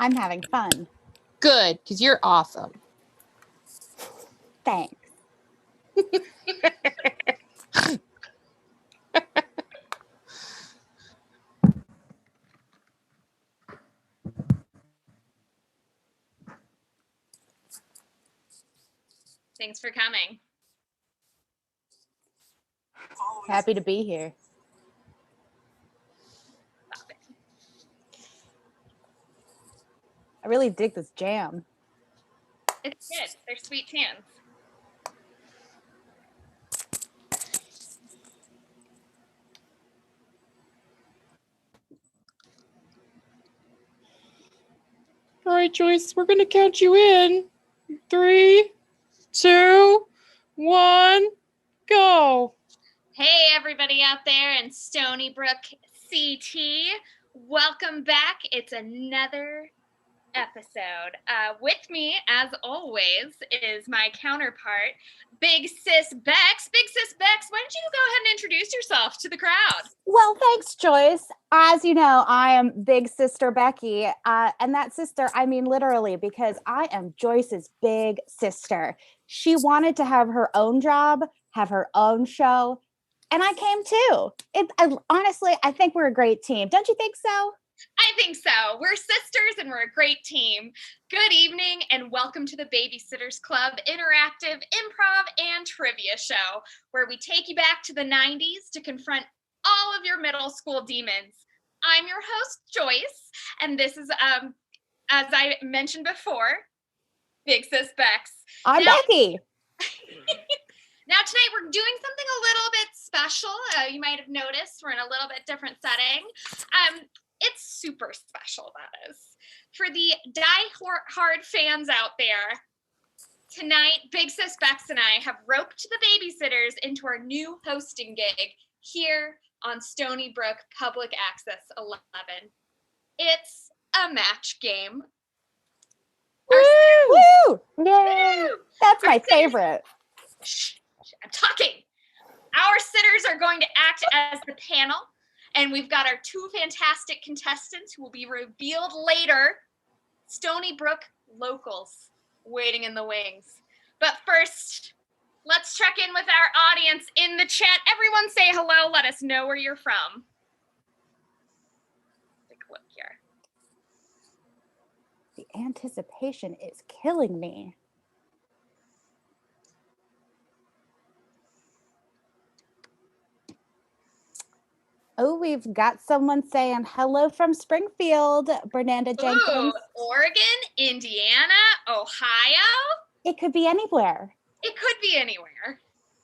I'm having fun. Good, because you're awesome. Thanks. Thanks for coming. Happy to be here. Stop it. I really dig this jam. It's good. They're sweet tunes. All right, Joyce, we're going to count you in. 3, 2, 1, go. Hey, everybody out there in Stony Brook, CT. Welcome back. It's another episode. With me, as always, is my counterpart, Big Sis Bex. Big Sis Bex, why don't you go ahead and introduce yourself to the crowd? Well, thanks, Joyce. As you know, I am Big Sister Becky. And that sister, I mean literally, because I am Joyce's big sister. She wanted to have her own job, have her own show, and I came too. Honestly, I think we're a great team. Don't you think so? I think so. We're sisters and we're a great team. Good evening and welcome to the Babysitters Club interactive improv and trivia show, where we take you back to the 90s to confront all of your middle school demons. I'm your host, Joyce, and this is, as I mentioned before, Big Sis Bex. I'm Becky. Now tonight we're doing something a little bit special. You might have noticed we're in a little bit different setting. It's super special, that is. For the die-hard fans out there, tonight, Big Sis Bex and I have roped the babysitters into our new hosting gig here on Stony Brook Public Access 11. It's a match game. Woo! Yay! That's my favorite. Shh, I'm talking. Our sitters are going to act as the panel. And we've got our two fantastic contestants who will be revealed later. Stony Brook locals waiting in the wings. But first, let's check in with our audience in the chat. Everyone say hello. Let us know where you're from. Take a look here. The anticipation is killing me. Oh, we've got someone saying hello from Springfield, Bernanda Jenkins. Ooh, Oregon, Indiana, Ohio. It could be anywhere. It could be anywhere.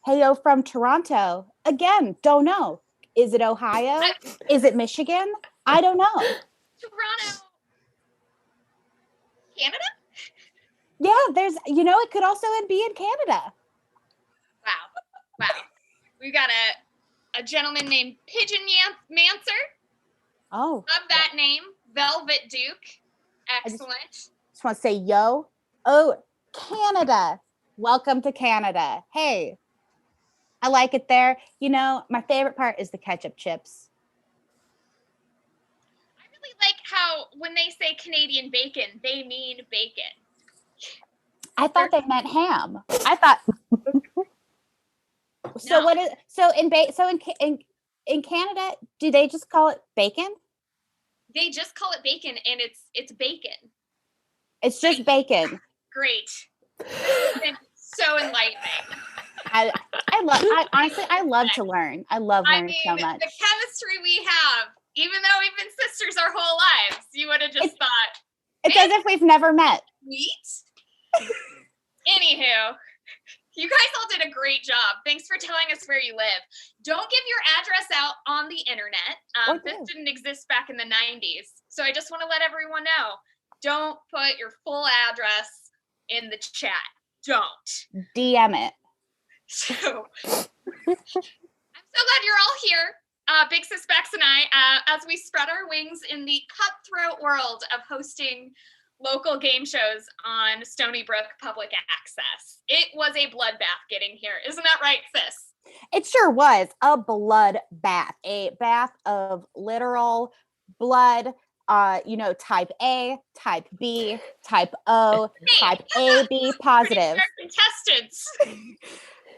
Heyo from Toronto. Again, don't know. Is it Ohio? Is it Michigan? I don't know. Toronto. Canada? Yeah, it could also be in Canada. Wow. We've got a gentleman named Pigeon Mancer. Oh. Love that name. Velvet Duke. Excellent. Just want to say yo. Oh, Canada. Welcome to Canada. Hey, I like it there. My favorite part is the ketchup chips. I really like how when they say Canadian bacon, they mean bacon. I thought they meant ham. I thought. So No. In Canada, do they just call it bacon? They just call it bacon, and it's bacon. It's just bacon. Great. It's been so enlightening. I love to learn. I love learning so much. The chemistry we have, even though we've been sisters our whole lives, you would have just thought. It's as if we've never met. Sweet. Anywho. You guys all did a great job. Thanks for telling us where you live. Don't give your address out on the internet. This didn't exist back in the 90s. So I just want to let everyone know, don't put your full address in the chat. Don't. DM it. So I'm so glad you're all here. Big Sis Bex and I, as we spread our wings in the cutthroat world of hosting local game shows on Stony Brook Public Access. It was a bloodbath getting here. Isn't that right, sis? It sure was a blood bath, a bath of literal blood. type A, type B, type O, type AB positive. Contestants.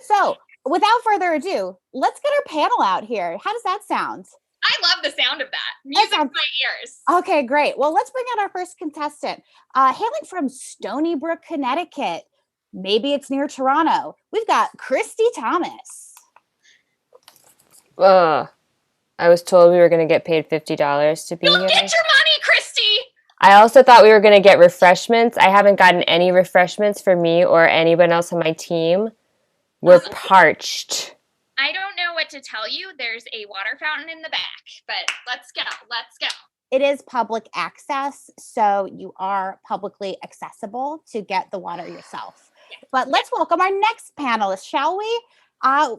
So without further ado, let's get our panel out here. How does that sound? I love the sound of that. Music in my ears. Okay, great. Well, let's bring out our first contestant. Hailing from Stony Brook, Connecticut. Maybe it's near Toronto. We've got Christy Thomas. I was told we were going to get paid $50 to be You'll here. get your money, Christy. I also thought we were going to get refreshments. I haven't gotten any refreshments for me or anyone else on my team. We're parched. I don't know what to tell you. There's a water fountain in the back, but let's go. Let's go. It is public access, so you are publicly accessible to get the water yourself. But let's welcome our next panelist, shall we?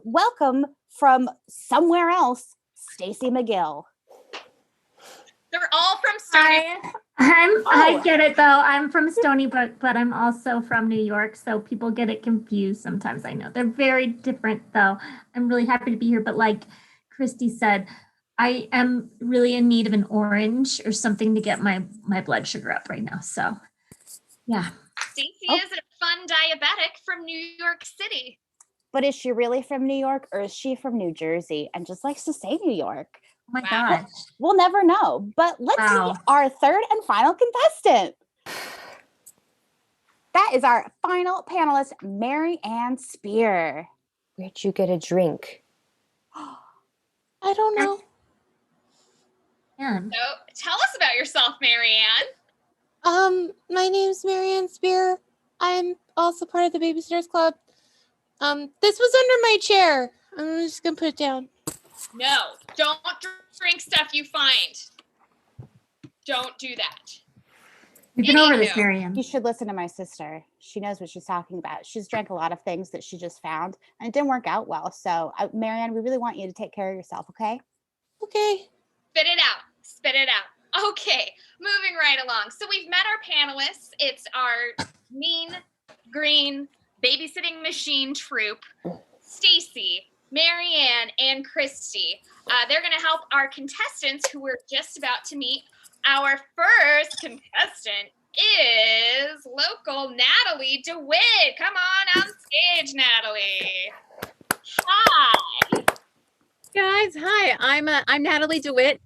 Welcome from somewhere else, Stacy McGill. They're all from Stony Brook. I get it though. I'm from Stony Brook, but I'm also from New York, so people get it confused sometimes. I know they're very different though. I'm really happy to be here, but like Christy said, I am really in need of an orange or something to get my blood sugar up right now. So, yeah. Stacy is a fun diabetic from New York City. But is she really from New York or is she from New Jersey and just likes to say New York? Oh my gosh. We'll never know. But let's meet our third and final contestant. That is our final panelist, Mary Ann Spear. Where'd you get a drink? I don't know. Yeah. So tell us about yourself, Mary Ann. My name's Marianne Spear. I'm also part of the Babysitters Club. This was under my chair. I'm just gonna put it down. No, don't drink stuff you find. Don't do that. We've been over this, Anywho. Miriam. You should listen to my sister. She knows what she's talking about. She's drank a lot of things that she just found and it didn't work out well. So, Marianne, we really want you to take care of yourself, okay? Okay. Spit it out. Spit it out. Okay, moving right along. So we've met our panelists. It's our mean green babysitting machine troupe, Stacy, Marianne, and Christy. They're going to help our contestants who we're just about to meet. Our first contestant is local Natalie DeWitt. Come on stage, Natalie. Hi. Guys, hi. I'm Natalie DeWitt,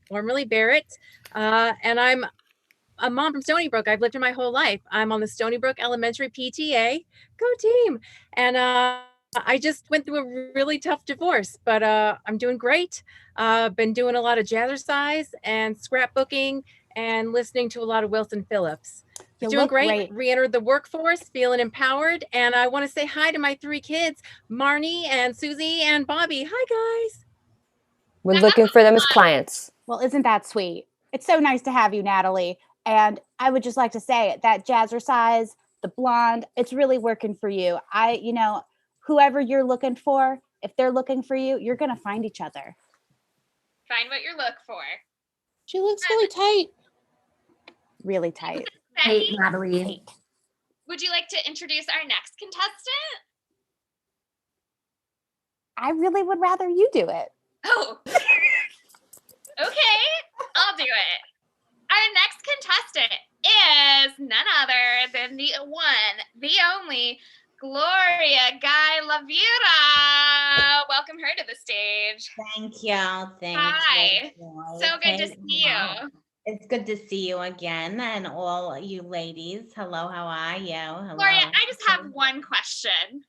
formerly Barrett, and I'm a mom from Stony Brook. I've lived here my whole life. I'm on the Stony Brook Elementary PTA. Go team! And I just went through a really tough divorce, but I'm doing great. Been doing a lot of jazzercise and scrapbooking and listening to a lot of Wilson Phillips. You Doing look great. Re-entered the workforce, feeling empowered. And I want to say hi to my 3 kids, Marnie and Susie and Bobby. Hi, guys. We're looking for them as clients. Well, isn't that sweet? It's so nice to have you, Natalie. And I would just like to say that jazzercise, the blonde, it's really working for you. Whoever you're looking for, if they're looking for you, you're going to find each other. Find what you look for. She looks really tight. Really tight. Hey, Natalie. Would you like to introduce our next contestant? I really would rather you do it. Oh, okay, I'll do it. Our next contestant is none other than the one, the only, Gloria Guy LaViera. Welcome her to the stage. Thank you. Thank Hi. you. So good to see you. It's good to see you again, and all you ladies. Hello, how are you? Hello. Gloria, I just have one question.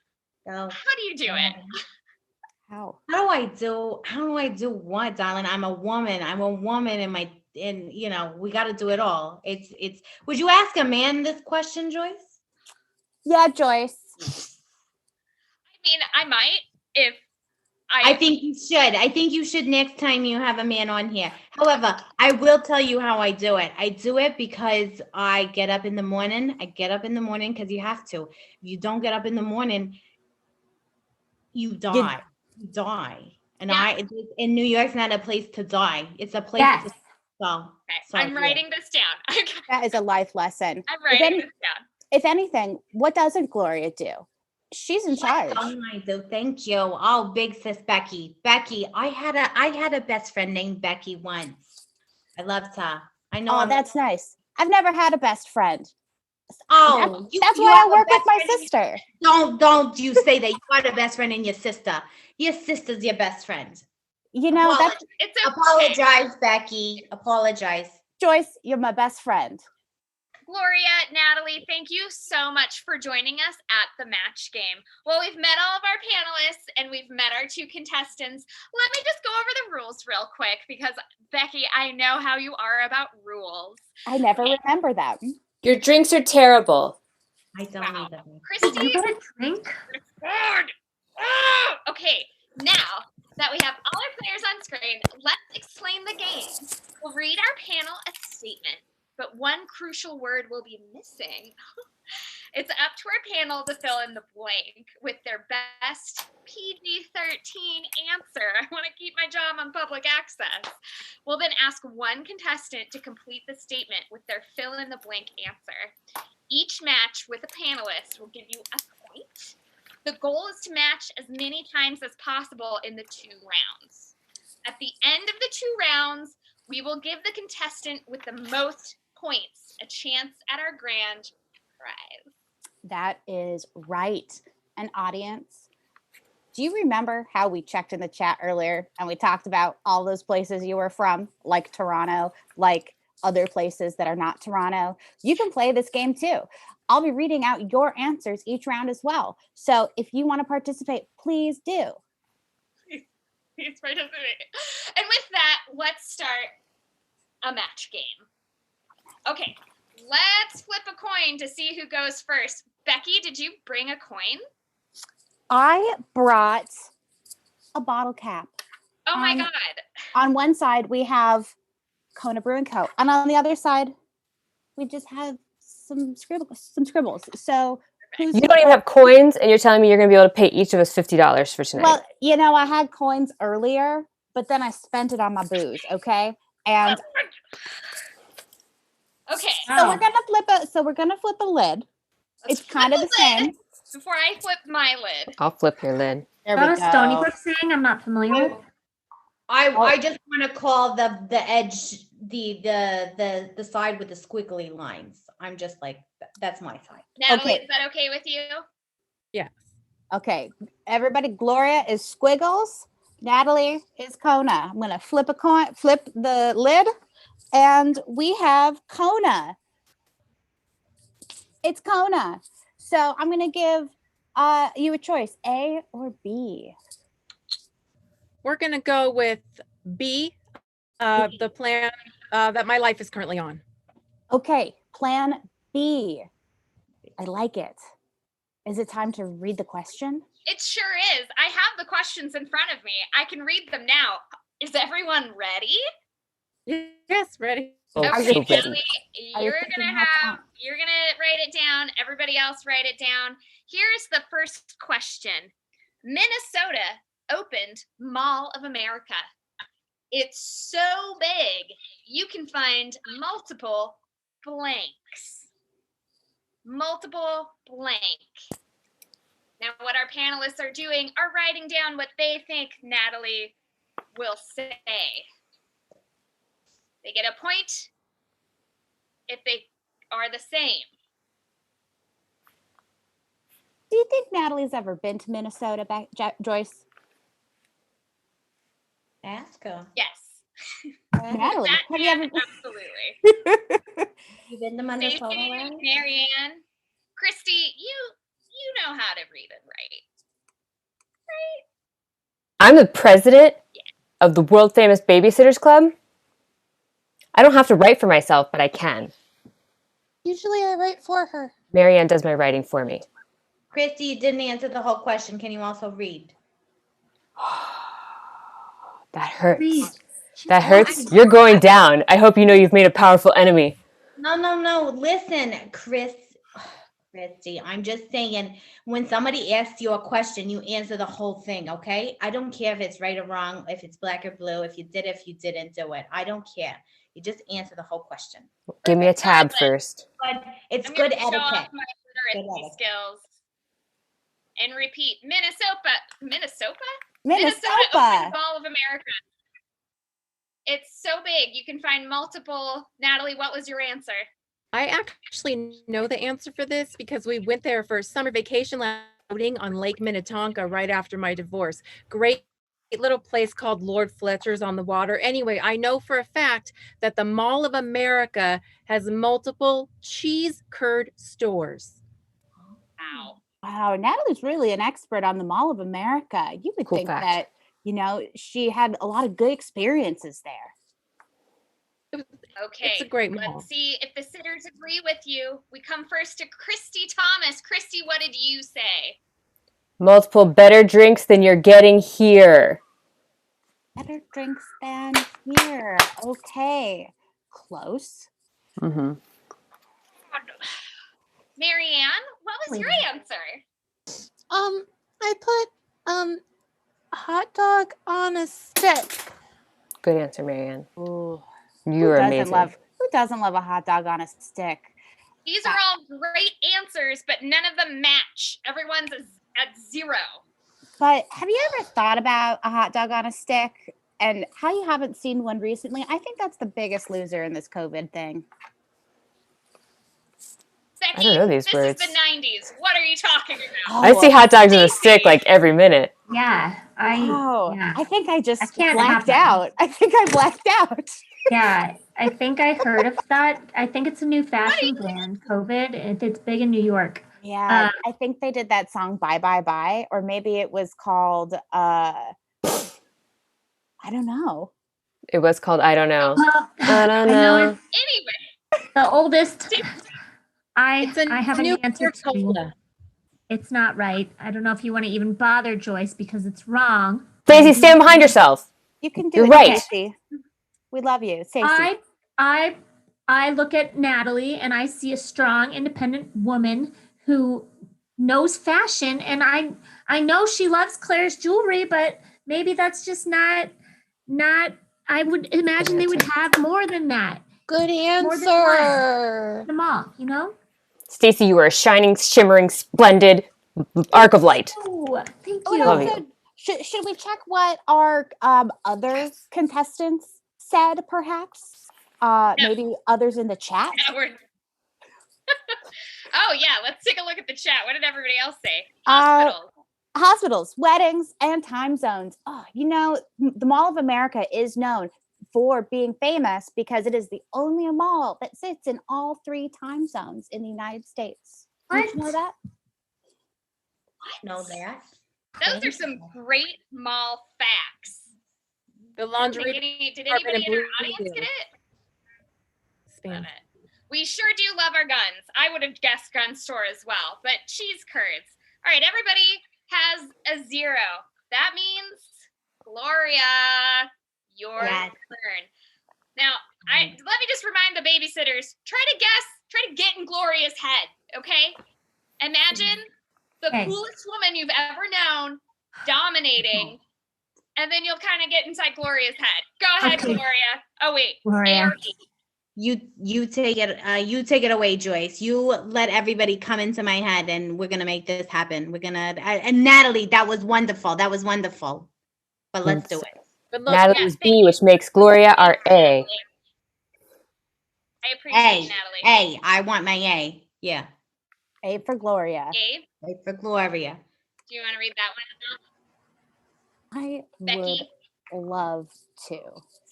Go. How do you do it? How? How do I do what, darling? I'm a woman. And we got to do it all. It's. Would you ask a man this question, Joyce? Yeah, Joyce. I mean, I might if I think you should. I think you should next time you have a man on here. However, I will tell you how I do it. I do it because I get up in the morning. Because you have to. If you don't get up in the morning, you die. You die. And Yeah. In New York's not a place to die. It's a place Yes. to so. Okay, So, I'm yeah. writing this down. Okay, That is a life lesson. I'm writing this down. If anything, what doesn't Gloria do? She's in charge. Oh, I do. Thank you. Oh, big sis Becky. Becky, I had a best friend named Becky once. I loved her. I know. Oh, I'm that's nice. I've never had a best friend. Oh, That's you why have I a work with best my friend in- sister. Don't you say that. You got a best friend in your sister. Your sister's your best friend. You know, that's It's okay. Apologize, Becky. Apologize. Joyce, you're my best friend. Gloria, Natalie, thank you so much for joining us at the match game. Well, we've met all of our panelists and we've met our 2 contestants. Let me just go over the rules real quick because, Becky, I know how you are about rules. I never remember them. Your drinks are terrible. I don't need them. Christy, You got a drink? Okay, now that we have all our players on screen, let's explain the game. We'll read our panel a statement, but one crucial word will be missing. It's up to our panel to fill in the blank with their best PG-13 answer. I want to keep my job on public access. We'll then ask one contestant to complete the statement with their fill in the blank answer. Each match with a panelist will give you a point. The goal is to match as many times as possible in the 2 rounds. At the end of the 2 rounds, we will give the contestant with the most points a chance at our grand prize. That is right. An audience. Do you remember how we checked in the chat earlier and we talked about all those places you were from, like Toronto, like other places that are not Toronto? You can play this game too. I'll be reading out your answers each round as well. So if you want to participate, please do. Please participate. And with that, let's start a match game. Okay, let's flip a coin to see who goes first. Becky, did you bring a coin? I brought a bottle cap. Oh my God. On one side, we have Kona Brew & Co. And on the other side, we just have some scribbles. So who's... You don't even have coins, and you're telling me you're going to be able to pay each of us $50 for tonight. Well, you know, I had coins earlier, but then I spent it on my booze, okay? And Okay. so we're gonna flip a lid. Let's It's kind of flip the the lid same. Before I flip my lid. I'll flip your lid. There Is we that a Stony go. Brook saying I'm not familiar with? I just want to call the edge the side with the squiggly lines. I'm just like, that's my side. Natalie, Okay. is that okay with you? Yes. Okay, everybody. Gloria is Squiggles. Natalie is Kona. I'm gonna flip the lid, and we have Kona. It's Kona. So I'm gonna give you a choice, A or B. We're going to go with B, the plan that my life is currently on. Okay, plan B. I like it. Is it time to read the question? It sure is. I have the questions in front of me. I can read them now. Is everyone ready? Yes, ready. Oh, Are so you ready. Natalie, Are you you're thinking gonna hats on? you're gonna write it down. Everybody else write it down. Here's the first question. Minnesota opened Mall of America. It's so big, you can find multiple blanks. Multiple blank. Now, what our panelists are doing are writing down what they think Natalie will say. They get a point if they are the same. Do you think Natalie's ever been to Minnesota, Joyce? Ask her. Yes. Natalie, That have you ever? absolutely. You been to Stacey, Minnesota? Larry? Marianne, Christy, you know how to read and write. I'm the president of the world famous Babysitters Club. I don't have to write for myself, but I can. Usually I write for her. Marianne does my writing for me. Christy, you didn't answer the whole question. Can you also read? That hurts. Read. That hurts. You're going down. I hope you know you've made a powerful enemy. No. Listen, Christy, I'm just saying, when somebody asks you a question, you answer the whole thing, okay? I don't care if it's right or wrong, if it's black or blue, if you didn't do it. I don't care. You just answer the whole question. Give me a tab first. But it's I'm good gonna show off etiquette. my Good literacy etiquette. skills. And repeat. Minnesota Minnesota. opened Mall of America. It's so big. You can find multiple. Natalie, what was your answer? I actually know the answer for this because we went there for summer vacation outing on Lake Minnetonka right after my divorce. Great little place called Lord Fletcher's on the water. Anyway, I know for a fact that the Mall of America has multiple cheese curd stores. Wow. Wow, Natalie's really an expert on the Mall of America. You would Cool think fact. that, she had a lot of good experiences there. Okay. It's a great mall. Let's see if the sitters agree with you. We come first to Christy Thomas. Christy, what did you say? Multiple better drinks than you're getting here. Better drinks than here. Okay. Close. Mm-hmm. Marianne, what was your answer? I put hot dog on a stick. Good answer, Marianne. Ooh. You are amazing. Who doesn't love a hot dog on a stick? These are all great answers, but none of them match. Everyone's at 0. But have you ever thought about a hot dog on a stick and how you haven't seen one recently? I think that's the biggest loser in this COVID thing. Becky, I don't know these this words. is the 90s. What are you talking about? I see hot dogs on a stick like every minute. Yeah, I think I just can't blacked have that. out. I think I blacked out. Yeah, I think I heard of that. I think it's a new fashion brand, COVID. It's big in New York. Yeah, I think they did that song "Bye Bye Bye," or maybe it was called I don't know. It was called I Don't Know. Well, I don't I know know. Anyway, the oldest. It's I have an new answer to you. Coca-Cola. It's not right. I don't know if you want to even bother, Joyce, because it's wrong. Stacey, stand behind yourself. You can do You're it, right. Stacey. We love you, Stacey. I look at Natalie and I see a strong, independent woman who knows fashion, and I know she loves Claire's jewelry, but maybe that's just not. I would imagine they would have more than that. Good More than answer. The mall, you know. Stacey, you are a shining, shimmering, splendid arc of light. Oh, thank Oh, you. Love also, you. should we check what our other contestants said, perhaps? Maybe others in the chat? now we're. Oh, yeah. Let's take a look at the chat. What did everybody else say? Uh, Hospitals. Hospitals, weddings, and time zones. Oh, the Mall of America is known for being famous because it is the only mall that sits in all 3 time zones in the United States. Did you know What? that? I know that. Those are some great mall facts. The laundry Did department anybody in our in audience Bluefield. get it? Spam. Love it. We sure do love our guns. I would have guessed gun store as well, but cheese curds. All right, everybody has a 0. That means Gloria, your Yes. turn. Now, let me just remind the babysitters, try to get in Gloria's head, okay? Imagine the Okay. coolest woman you've ever known dominating, and then you'll kind of get inside Gloria's head. Go ahead, Okay. Gloria. Oh, wait. Gloria. A or E? You take it away, Joyce. You let everybody come into my head, and we're gonna make this happen. We're gonna and Natalie, that was wonderful. But let's do it. Good luck. Natalie yeah, is thank B, which makes Gloria our A. I appreciate Natalie. I want my A. Yeah, A for Gloria. Gabe, A for Gloria. do you want to read that one? I Becky? would love to.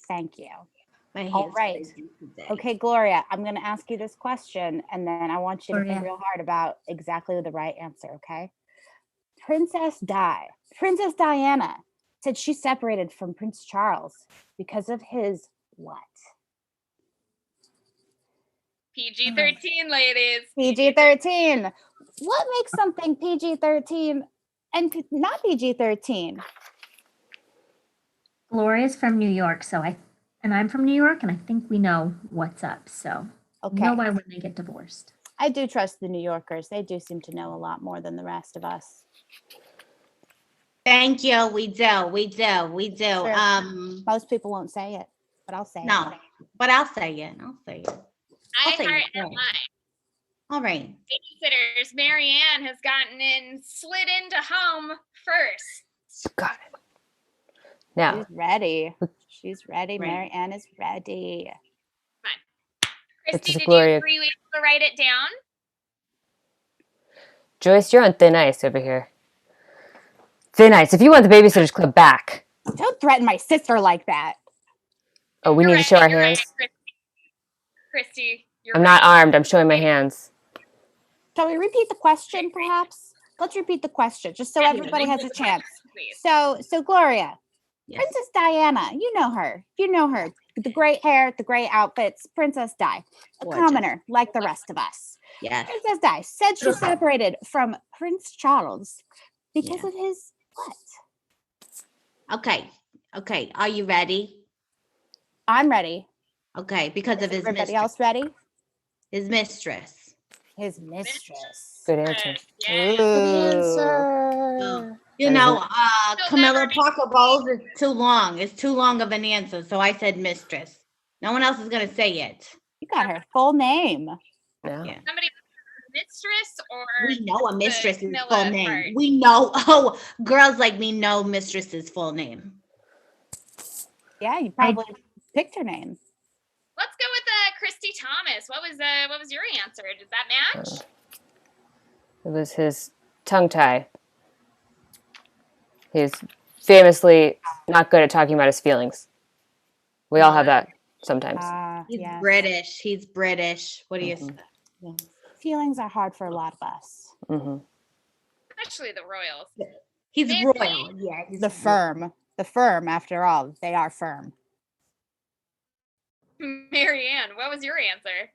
Thank you. My All hand's right. crazy today. Okay, Gloria, I'm going to ask you this question, and then I want you to think Gloria. real hard about exactly the right answer, okay? Princess Diana said she separated from Prince Charles because of his what? PG-13, ladies. PG-13. What makes something PG-13 and not PG-13? Gloria's from New York, and I'm from New York, and I think we know what's up. So Okay. know why when they get divorced. I do trust the New Yorkers. They do seem to know a lot more than the rest of us. Thank you. We do. Sure. Most people won't say it, but I'll say No, it. but I'll say it. I say heart it, and right. mine. All right. Babysitters, Marianne has slid into home first. Got it. Now, She's ready. She's ready. Right. Mary Ann is ready. Christy, is did Gloria. you agree we have to write it down? Joyce, you're on thin ice over here. Thin ice. If you want the Babysitters Club back. Don't threaten my sister like that. Oh, we You're need to show our you're hands. Christy, you're I'm right. not armed. I'm showing my hands. Shall we repeat the question, perhaps? Let's repeat the question, just so everybody has a chance. Please. So Gloria, Yes. Princess Diana, you know her. You know her. The great hair, the great outfits, Princess Di, a Gorgeous. commoner like the rest of us. Yes. Princess Di said she separated from Prince Charles because Yeah. of his what? Okay. Are you ready? I'm ready. Okay, because Is of his everybody mistress. else ready? His mistress. His mistress. Good answer. Yeah. Good Ooh. answer. You That know, So Camilla never- Parker Bowles is too long. It's too long of an answer, so I said mistress. No one else is gonna say it. You got her full name. No. Yeah. Somebody mistress or We know a mistress's Camilla full name. part. We know. Oh, girls like me know mistress's full name. Yeah, you probably picked her name. Let's go with Christy Thomas. What was your answer? Does that match? It was his tongue tie. He's famously not good at talking about his feelings. We all have that sometimes. He's Yes. British. He's British. What do you say? Yes. Feelings are hard for a lot of us. hmm Especially the Royals. He's Maybe. royal. Yeah. He's The firm. The firm, after all, they are firm. Marianne, what was your answer?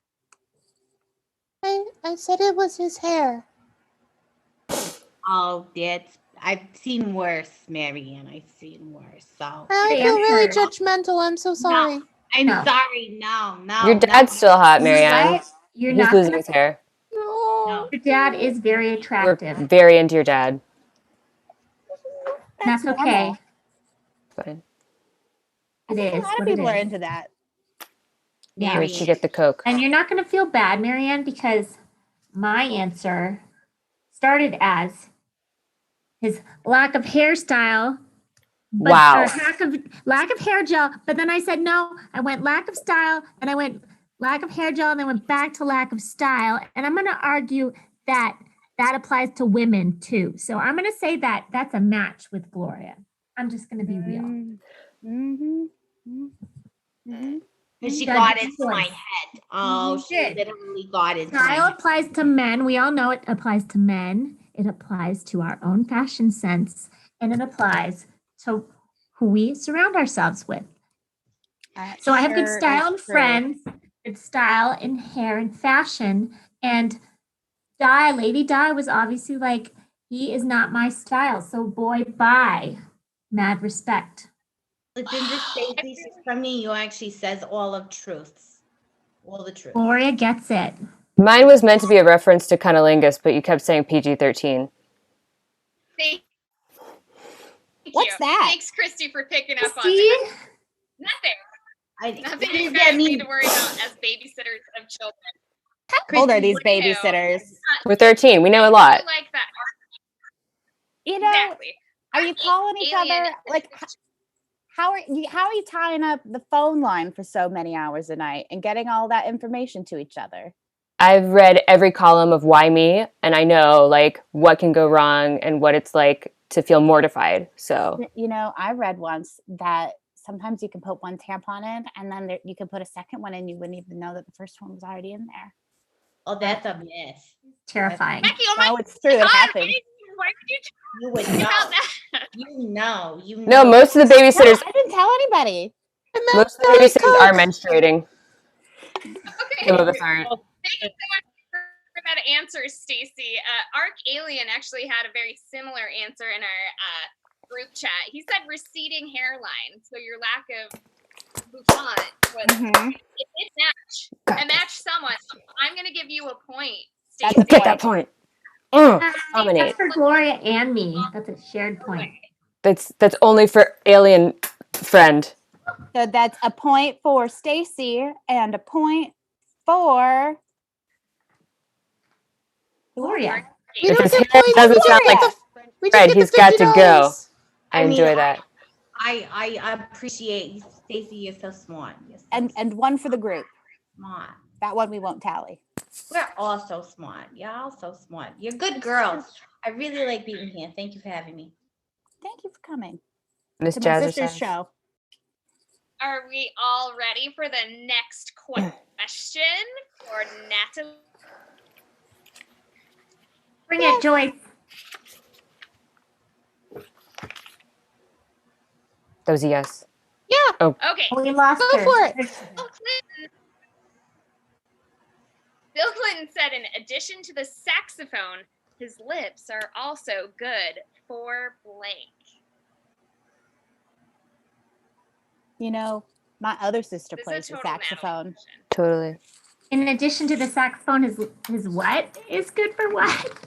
I said it was his hair. Oh, I've seen worse, Marianne. I've seen worse. So I Good feel really answer. judgmental. I'm so sorry. I'm No. sorry. No. Your dad's still hot, Marianne. Right? You're He's not losing gonna, his hair. No. your dad is very We're attractive. very into your dad. That's normal. okay. Fine. I It think a is lot of what it people are is. into that. Yeah. Where'd she get the Coke? And you're not going to feel bad, Marianne, because my answer started as his lack of hairstyle. But, Wow. or lack of hair gel. But then I said, no, I went lack of style and I went lack of hair gel and then went back to lack of style. And I'm going to argue that that applies to women too. So I'm going to say that that's a match with Gloria. I'm just going to be real. Mm-hmm. Mm-hmm. And she Judge got your into my choice. head. Oh, You she did. literally got into my Style head. applies to men. We all know it applies to men. It applies to our own fashion sense. And it applies to who we surround ourselves with. So I have good style in friends, good style in hair and fashion. And Lady Di was obviously like, he is not my style. So boy, bye. Mad respect. Listen to Stacey. She's from New York. She says all of truths. All the truth. Gloria gets it. Mine was meant to be a reference to cunnilingus, but you kept saying PG-13. Thank What's you. that? Thanks, Christy, for picking up on See? it. Nothing. What Nothing does you that guys need mean? to worry about as babysitters of children. How old are these what do you know? babysitters? We're 13. We know a lot. I like that. You know, Exactly. are you calling each Alien. other? Like, how are you tying up the phone line for so many hours a night and getting all that information to each other? I've read every column of Why Me, and I know like what can go wrong and what it's like to feel mortified. So You know, I read once that sometimes you can put one tampon in and then you can put a second one in. You wouldn't even know that the first one was already in there. Oh, that's a myth. Terrifying. Becky, oh my No, it's true. It God, happens. why would you You would talk know. about that? You know. You no, know. most of the No, babysitters, I didn't tell anybody. And then most of the Diet babysitters are Coke. menstruating. Okay. Some of us aren't. Well, thank you so much for that answer, Stacy. Arc Alien actually had a very similar answer in our group chat. He said receding hairline. So your lack of bouffant was Mhm. it did match. It matched somewhat. I'm gonna give you a point, That's Stacy. a Get that point. Dominate. That's for Gloria and me. That's a shared point. That's only for alien friend. So that's a point for Stacy and a point for Gloria. We If don't his get hair points. doesn't We sound just like get we Fred, just he's get got the to $50. go. I I mean, enjoy that. I appreciate Stacey, you're so smart. You're so And one for the group. smart. That one we won't tally. We're all so smart. You're all so smart. You're good girls. I really like being here. Thank you for having me. Thank you for coming Miss to my sister's Jazzercise. show. Are we all ready for the next question for Natalie? Bring it, Joyce. That was a yes. Okay. We lost Go her. for it. Bill Clinton said in addition to the saxophone, his lips are also good for blank. You know, my other sister This is a plays the total Natalie saxophone. question. Totally. In addition to the saxophone, his what is good for what?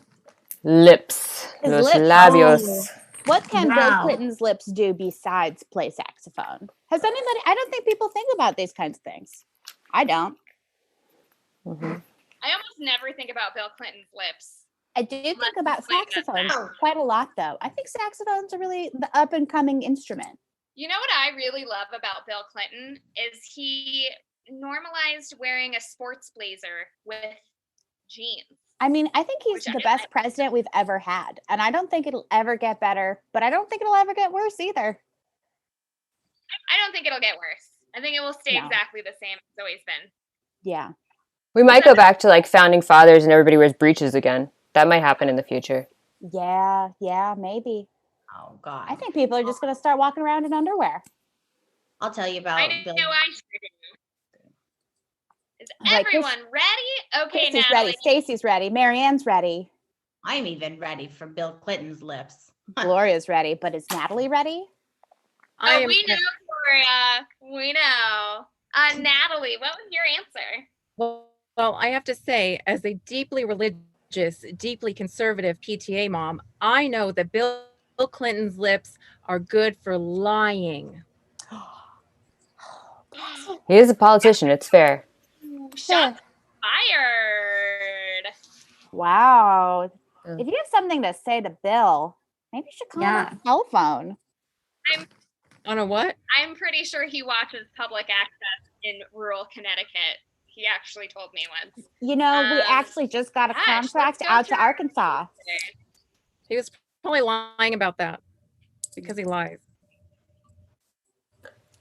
Lips. His Los lips. labios. What can Bill Wow. Clinton's lips do besides play saxophone? Has anybody? I don't think people think about these kinds of things. I don't. Mhm. I almost never think about Bill Clinton's lips. I do think about Like that saxophones sound. quite a lot, though. I think saxophones are really the up and coming instrument. You know what I really love about Bill Clinton is he normalized wearing a sports blazer with jeans. I mean, I think he's Which I the best like. president we've ever had. And I don't think it'll ever get better, but I don't think it'll ever get worse either. I don't think it'll get worse. I think it will stay No. exactly the same as it's always been. Yeah. We might go back to like founding fathers and everybody wears breeches again. That might happen in the future. Yeah. Yeah. Maybe. Oh God. I think people are just going to start walking around in underwear. I'll tell you about I know Bill. I sure do. Is Like, everyone ready? Okay, Stacey's Natalie. ready. Stacey's ready. Marianne's ready. I'm even ready for Bill Clinton's lips. Gloria's ready. But is Natalie ready? I am We know, Gloria. We know. Natalie, what was your answer? Well, I have to say, as a deeply religious, deeply conservative PTA mom, I know that Bill Clinton's lips are good for lying. He is a politician. It's fair. Shots fired. Wow. Mm. If you have something to say to Bill, maybe you should call him on the cell phone. On a what? I'm pretty sure he watches public access in rural Connecticut. He actually told me once. You know, we actually just got a gosh, contract let's go out through to our Arkansas. He was probably lying about that because he lies.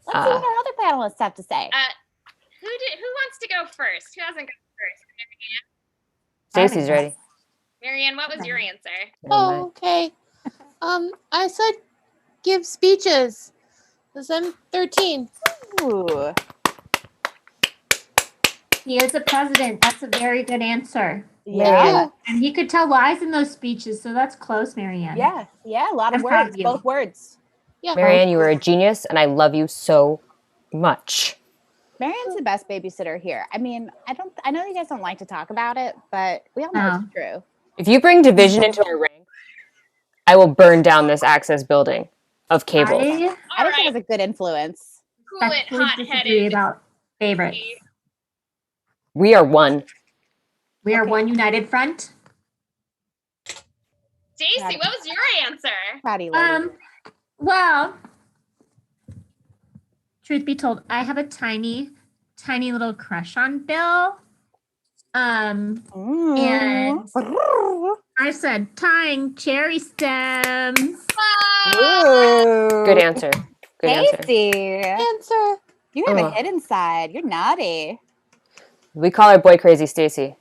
Let's see what our other panelists have to say. Who wants to go first? Who hasn't gone first? Stacey's ready. Marianne, what was your answer? Oh, okay. I said give speeches because I'm 13. Ooh. He is a president. That's a very good answer. Yeah. And he could tell lies in those speeches, so that's close, Marianne. Yeah. Yeah. A lot of I'm proud words. of you. Both words. Yeah. Marianne, you are a genius, and I love you so much. Marianne's the best babysitter here. I mean, I know you guys don't like to talk about it, but we all know it's true. If you bring division into our ranks, I will burn down this access building of cable. I think she has a good influence. Cool it, respectfully disagree hot-headed. about favorites. We are one. We are one united front. Stacey, what was your answer? Proud of you, lady. Well, truth be told, I have a tiny little crush on Bill. And I said tying cherry stems. Ooh. Good answer. Good answer. Stacey, Answer. you have a hidden side. You're naughty. We call her Boy Crazy Stacy.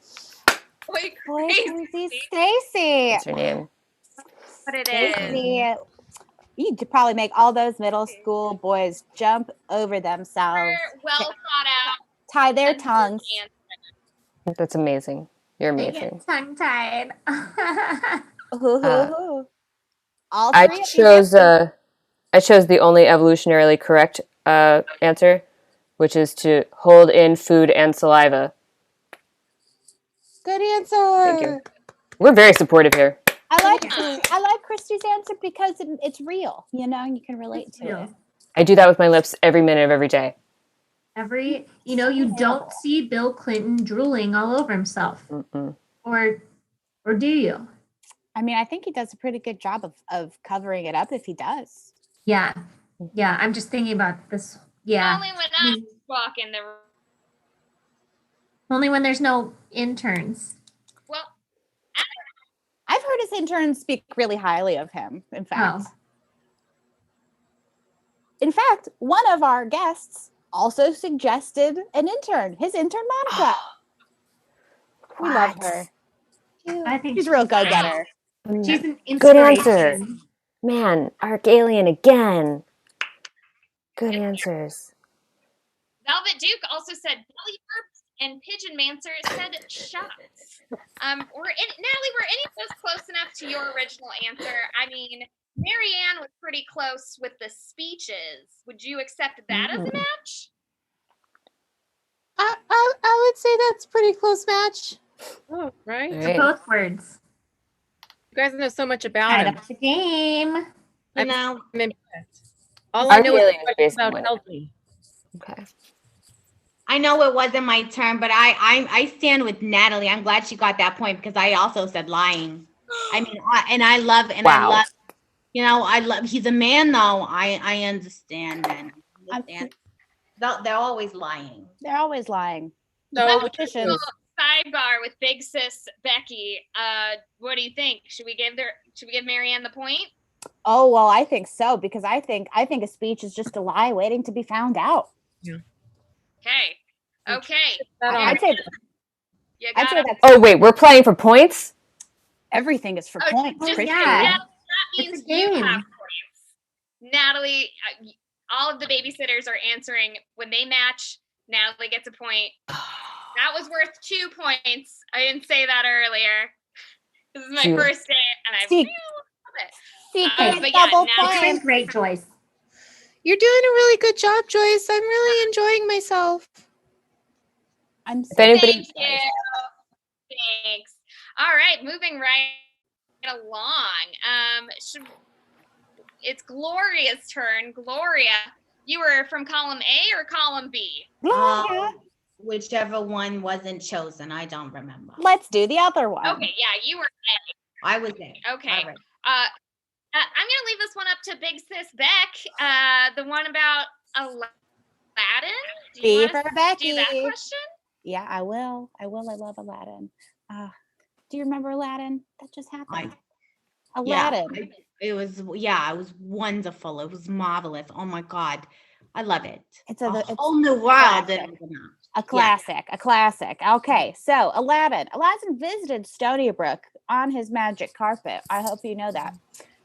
Boy, Boy, crazy. crazy Stacey. That's her name. What it is. Stacey, you could probably make all those middle school boys jump over themselves, Well thought out. tie their tongues. answer. That's amazing. You're I amazing. get tongue tied. All I three of chose you. I chose the only evolutionarily correct answer, which is to hold in food and saliva. Good answer. Thank you. We're very supportive here. I like Christy's answer because it's real. You know, you can relate to it. I do that with my lips every minute of every day. You don't see Bill Clinton drooling all over himself. Mm-mm. Or do you? I mean, I think he does a pretty good job of covering it up if he does. Yeah. I'm just thinking about this Yeah. Only when I walk in the room. Only when there's no interns. Well, I've heard his interns speak really highly of him, in fact. Oh. In fact, one of our guests also suggested an intern, his intern Monica. We love her. I think She's a real go-getter. she's an Good answer. inspiration. Man, Arc Alien again. Good answers. Velvet Duke also said belly burps, and Pigeon Mancer said shots. Natalie, were any of those close enough to your original answer? I mean, Marianne was pretty close with the speeches. Would you accept that as a match? I would say that's a pretty close match. Oh, right. All For right. both words. You guys know so much about Tied him. up the game. You I'm know, impressed. All I Arc know is Alien is basically about what- Elsie. Okay. I know it wasn't my turn, but I stand with Natalie. I'm glad she got that point because I also said lying. I mean, I love, Wow. you know, I love, he's a man though. I understand and they're always lying. They're always lying. So, Politicians. Sidebar with Big Sis Becky. What do you think? Should we give Marianne the point? Oh, well, I think so, because I think a speech is just a lie waiting to be found out. Okay. I'd say You I'd got say it. that's Oh, wait, we're playing for points? everything is for Oh, points. just Christy. yeah. That It's means a you game. have points. Natalie, all of the babysitters are answering. When they match, Natalie gets a point. That was worth 2 points. I didn't say that earlier. This is my Two. first day, and I See- really love it. Secret but yeah, double Natalie- Doing points. great, Joyce. You're doing a really good job, Joyce. I'm really enjoying myself. I'm If so anybody, Thank you. Thanks. All right, moving right along. It's Gloria's turn. Gloria, you were from column A or column B? Gloria. Whichever one wasn't chosen, I don't remember. Let's do the other one. Okay, yeah, you were I was there. Okay. All right. I'm gonna leave this one up to Big Sis Beck. The one about Aladdin. Do Be you for want to Becky. do that question? Yeah, I will. I love Aladdin. Do you remember Aladdin? That just happened. Aladdin. It was wonderful. It was marvelous. Oh my God. I love it. It's a it's whole new world. classic. A classic. Okay, so Aladdin visited Stony Brook on his magic carpet. I hope you know that.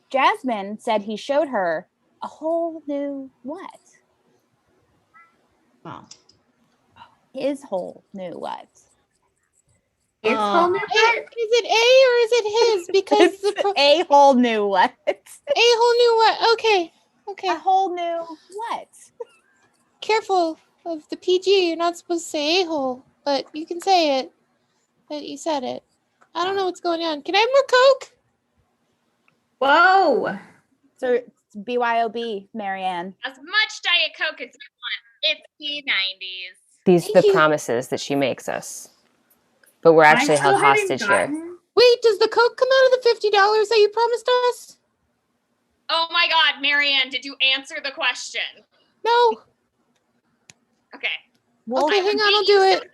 Jasmine said he showed her a whole new what? Oh. His whole new what? It's whole new Is part. it A or is it his? Because the A whole new what? A whole new what? Okay. A whole new what? Careful of the PG. You're not supposed to say a-hole, but you can say it. But you said it. I don't know what's going on. Can I have more Coke? Whoa. So it's BYOB, Marianne. As much Diet Coke as you want. It's P90s. these are Thank the you. promises that she makes us. But we're actually I still held haven't hostage here. gotten- Wait, does the Coke come out of the $50 that you promised us? Oh my God, Marianne, did you answer the question? No. Okay. Okay, hang on, I'll do it.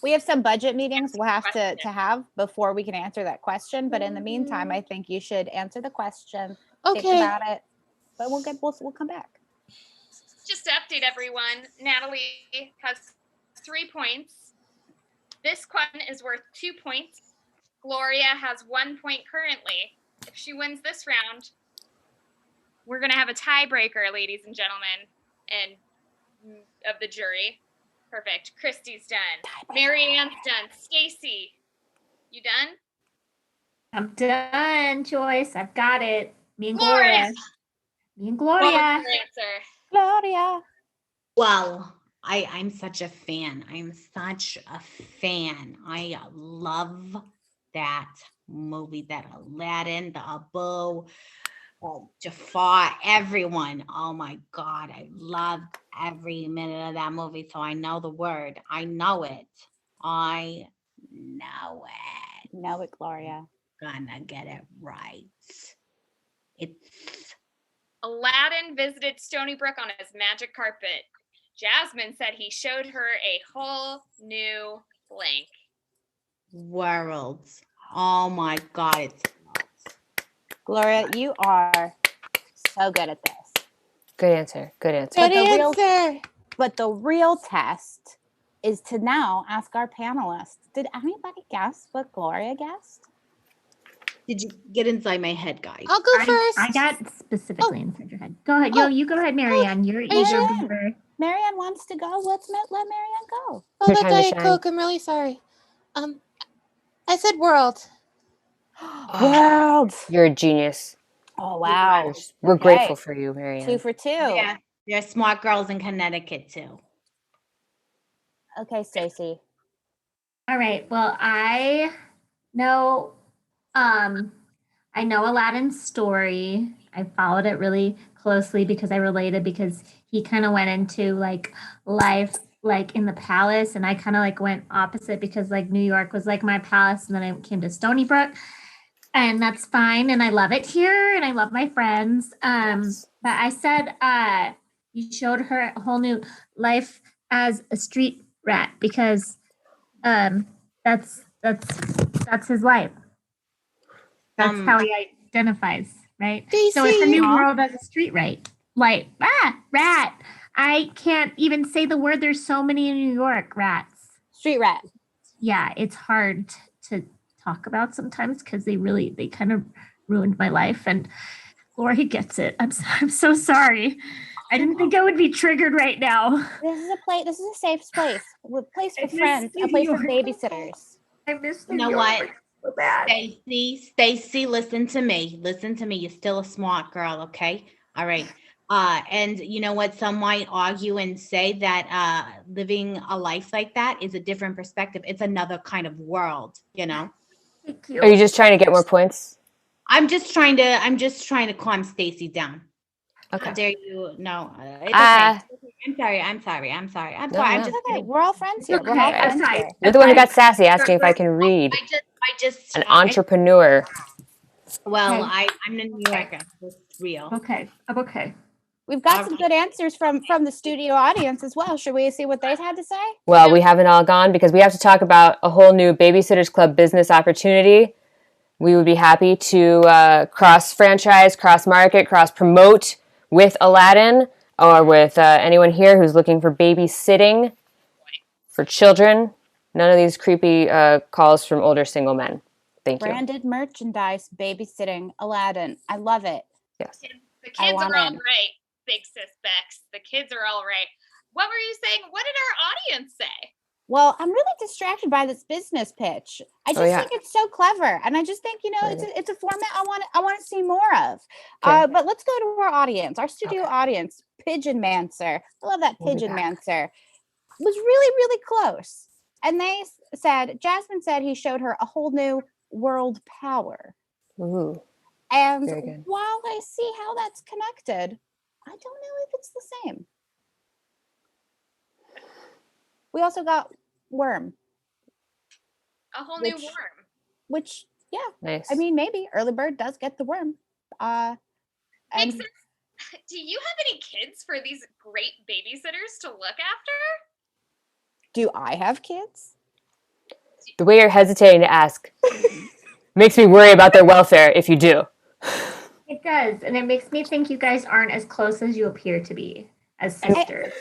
We have some budget meetings we'll have to have before we can answer that question. But in the meantime, I think you should answer the question. Think Okay. about it. But we'll come back. Just to update everyone, Natalie has 3 points. This question is worth 2 points. Gloria has 1 point currently. If she wins this round, we're going to have a tiebreaker, ladies and gentlemen, and of the jury. Perfect. Christy's done. Marianne's done. Stacy, you done? I'm done, Joyce. I've got it. Me and Gloria. Gloria. Me and What was Gloria. your answer? Gloria. Well, I'm such a fan. I'm such a fan. I love that movie, that Aladdin, the Abu, Jafar, everyone. Oh my God, I loved every minute of that movie. So I know the word. I know it. I know it. Know it, Gloria. Gonna get it right. It's Aladdin visited Stony Brook on his magic carpet. Jasmine said he showed her a whole new blank. Worlds. Oh my God. It's Gloria, you are so good at this. Good answer. Good answer. Good the real- answer. But the real test is to now ask our panelists. Did anybody guess what Gloria guessed? Did you get inside my head, guys? I'll go first. I got specifically inside your head. Go ahead. You go ahead, Marianne. You're eager Marianne. beaver. Marianne wants to go. Let Marianne go. Oh, Your that time to Diet shine. Coke. I'm really sorry. I said world. World. You're a genius. Oh, wow. We're Okay. grateful for you, Marianne. 2 for 2. Yeah, they're smart girls in Connecticut too. Okay, Stacey. All right. Well, I know Aladdin's story. I followed it really closely because I related, because he kind of went into like life like in the palace, and I kind of like went opposite because like New York was like my palace, and then I came to Stony Brook, and that's fine, and I love it here, and I love my friends. Yes. But I said you showed her a whole new life as a street rat, because that's his life. That's how he identifies, right? So it's a Stacey. new world as a street rat. Like rat. I can't even say the word. There's so many in New York rats. Street rat. Yeah, it's hard to talk about sometimes because they kind of ruined my life. And Lori gets it. I'm so sorry. I didn't think I would be triggered right now. This is a safe place. A place for I miss friends. A New place for York. babysitters. I miss You New know York what? so bad. Stacy, listen to me. Listen to me. You're still a smart girl, okay? All right. And you know what? Some might argue and say that living a life like that is a different perspective. It's another kind of world, you know? Thank you. Are you just trying to get more points? I'm just trying to calm Stacy down. How Okay. dare you? No, it's okay. Ah. I'm sorry. I'm No, sorry. I'm no. just Okay, kidding. we're all friends here. We're Okay, all I'm friends sorry. here. You're the one who got sassy asking if I can read. I just An entrepreneur. well, Okay. I'm a New Yorker. It's real. Okay. I'm okay. We've got some good answers from the studio audience as well. Should we see what they had to say? Well, we haven't all gone because we have to talk about a whole new Babysitters Club business opportunity. We would be happy to cross-franchise, cross-market, cross-promote with Aladdin or with anyone here who's looking for babysitting for children. None of these creepy calls from older single men. Thank you. Branded merchandise, babysitting, Aladdin. I love it. Yes. The I kids want are all in. right, big sis Bex. The kids are all right. What were you saying? What did our audience say? Well, I'm really distracted by this business pitch. I just yeah. think it's so clever, and I just think Very it's a format I want to see more of. Okay. But let's go to our audience, our studio Okay. audience. Pigeon Mancer, I love that We'll be Pigeon back. Mancer. Was really close, and they said Jasmine said he showed her a whole new world power. Ooh. And Very good. while I see how that's connected, I don't know if it's the same. We also got worm, A whole new Which- worm. which, yeah, Nice. I mean, maybe early bird does get the worm. Big And sis, do you have any kids for these great babysitters to look after? do I have kids? The way you're hesitating to ask makes me worry about their welfare if you do. It does, and it makes me think you guys aren't as close as you appear to be as sisters.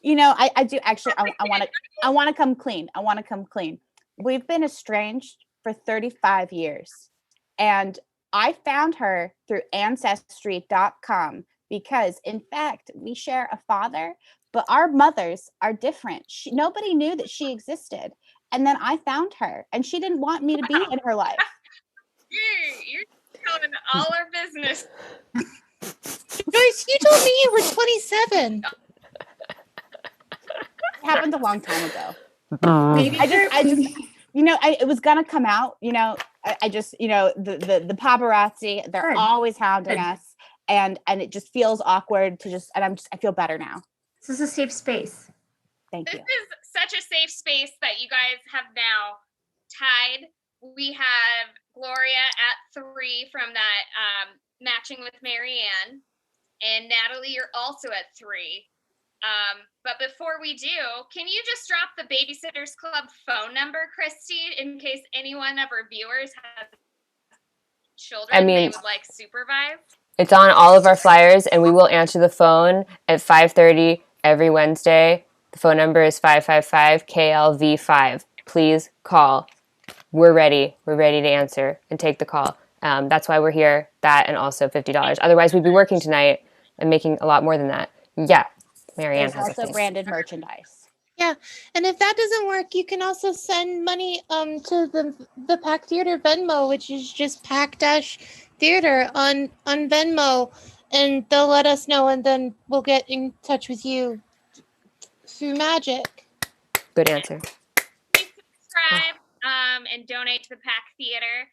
You know, I do actually. I want to come clean. I want to come clean. We've been estranged for 35 years, and I found her through Ancestry.com because, in fact, we share a father, but our mothers are different. Nobody knew that she existed, and then I found her, and she didn't want me to be in her life. You're telling all our business. Joyce, you told me you were 27. It happened a long time ago. Maybe I just, you know, it was gonna come out. You know, I just, you know, the paparazzi, they're Good. always hounding Good. us, and it just feels awkward to just, and I feel better now. This is a safe space. Thank This you. is such a safe space that you guys have now tied. We have Gloria at 3 from that matching with Marianne. And Natalie, you're also at 3. But before we do, can you just drop the Babysitters Club phone number, Christy, in case anyone of our viewers has children they would like supervised? It's on all of our flyers, and we will answer the phone at 5:30 every Wednesday. The phone number is 555-KLV5. Please call. We're ready. We're ready to answer and take the call. That's why we're here. That and also $50. Otherwise, we'd be working tonight and making a lot more than that. Yeah, Marianne There's has a also thing. branded merchandise. Yeah, and if that doesn't work, you can also send money to the Pack Theater Venmo, which is just Pack-Theater on Venmo, and they'll let us know, and then we'll get in touch with you through magic. Good answer. Please subscribe and donate to the Pack Theater.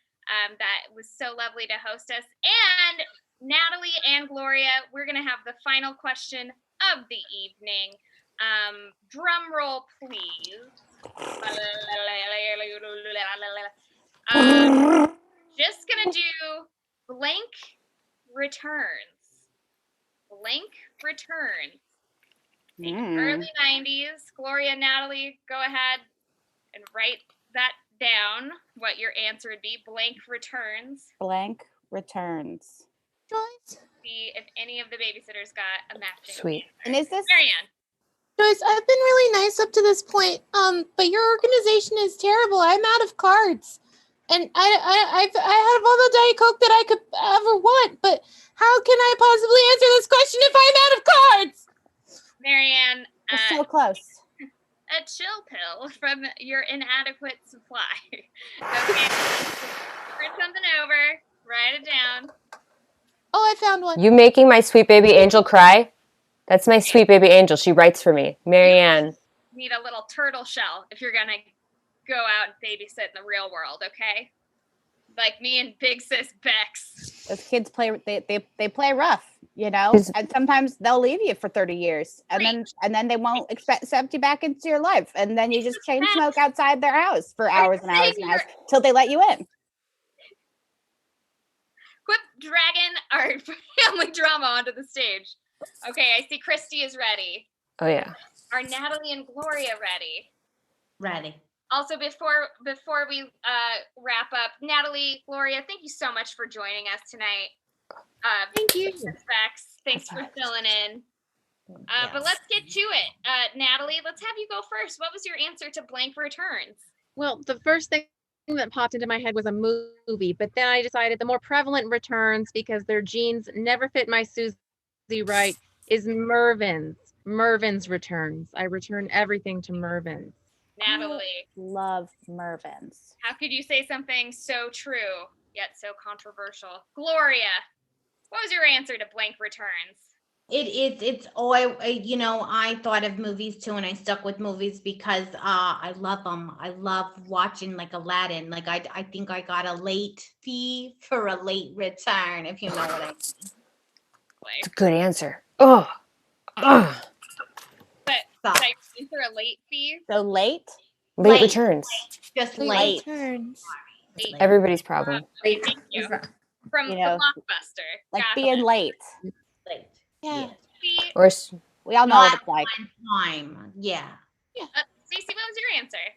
That was so lovely to host us. And Natalie and Gloria, we're going to have the final question of the evening. Drum roll, please. Just going to do blank returns. Blank returns. The early 90s. Gloria, Natalie, go ahead and write that down, what your answer would be. Blank returns. Blank returns. Joyce? See if any of the babysitters got a matching Sweet. answer. And is this Marianne? Joyce, I've been really nice up to this point, but your organization is terrible. I'm out of cards. And I have all the Diet Coke that I could ever want, but how can I possibly answer this question if I'm out of cards? Marianne, it's so close? a chill pill from your inadequate supply. Okay. Print something over. Write it down. Oh, I found one. You making my sweet baby angel cry? That's my sweet baby angel. She writes for me. Marianne. You need a little turtle shell if you're going to go out and babysit in the real world, okay? Like me and Big Sis Bex. Those kids play they play rough, you know, and sometimes they'll leave you for 30 years and then they won't accept you back into your life, and then you just chain smoke outside their house for hours and hours and hours till they let you in. Quit dragging our family drama onto the stage. Okay, I see Christy is ready. Oh yeah. Are Natalie and Gloria ready? Ready. Also, before we wrap up, Natalie, Gloria, thank you so much for joining us tonight. Thank you. Thanks for filling in. But let's get to it. Natalie, let's have you go first. What was your answer to blank returns? Well, the first thing that popped into my head was a movie, but then I decided the more prevalent returns, because their jeans never fit my Susie right, is Mervin's. Mervin's returns. I return everything to Mervin's. Natalie. Love Mervin's. How could you say something so true, yet so controversial? Gloria, what was your answer to blank returns? It's I thought of movies too, and I stuck with movies because I love them. I love watching like Aladdin. Like I think I got a late fee for a late return, if you know what I mean. It's a good answer. Oh. But is there a late fee? So late returns. Just Late late. returns. Late. Everybody's problem. Thank you. From You the know, Blockbuster. like Got being that. late. Late. Yeah. Stacey, Or We all know what it's like. Time. Yeah. Stacey, what was your answer?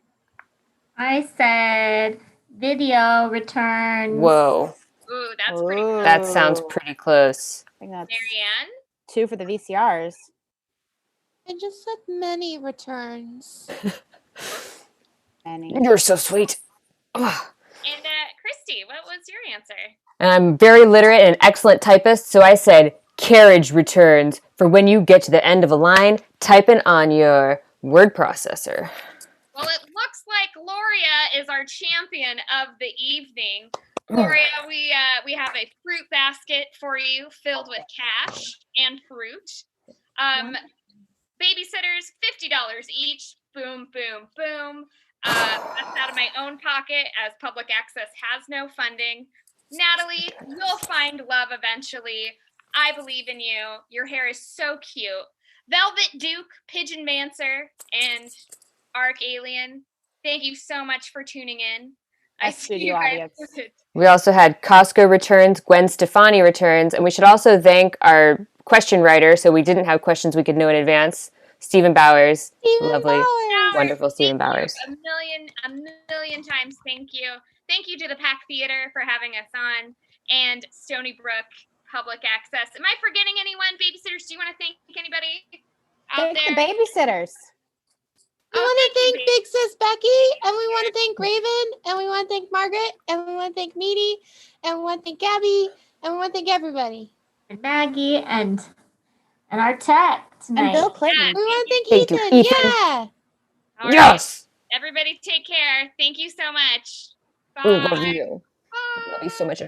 I said video returns. whoa. Ooh, that's pretty Ooh. good. That sounds pretty close. I think that's Marianne? 2 for the VCRs. I just said many returns. Many. You're so sweet. Oh. And Christy, what was your answer? And I'm very literate and an excellent typist, so I said carriage returns for when you get to the end of a line, type it on your word processor. Well, it looks like Gloria is our champion of the evening. Gloria, we have a fruit basket for you filled with cash and fruit. Babysitters, $50 each. Boom, boom, boom. That's out of my own pocket, as public access has no funding. Natalie, you'll find love eventually. I believe in you. Your hair is so cute. Velvet Duke, Pigeon Mancer, and Arc Alien, thank you so much for tuning in. I Us see studio you guys audience. with it. We also had Costco returns, Gwen Stefani returns, and we should also thank our question writer, so we didn't have questions we could know in advance, Stephen Bowers. Stephen Lovely, Bowers. wonderful Stephen Thank you Bowers. a million times. Thank you. Thank you to the Pack Theater for having us on, and Stony Brook Public Access. Am I forgetting anyone? Babysitters, do you want to thank anybody out Thank the there? babysitters. We Oh, want to thank you, thank Big Sis Becky, and we want to thank Raven, and we want to thank Margaret, and we want to thank Meaty, and we want to thank Gabby, and we want to thank everybody. And Maggie and our tech And tonight. Bill Clinton. We want to thank Thank you, Ethan. Ethan. Yeah. All right. Yes! Everybody take care. Thank you so much. Bye. We love you. Bye. Love you so much.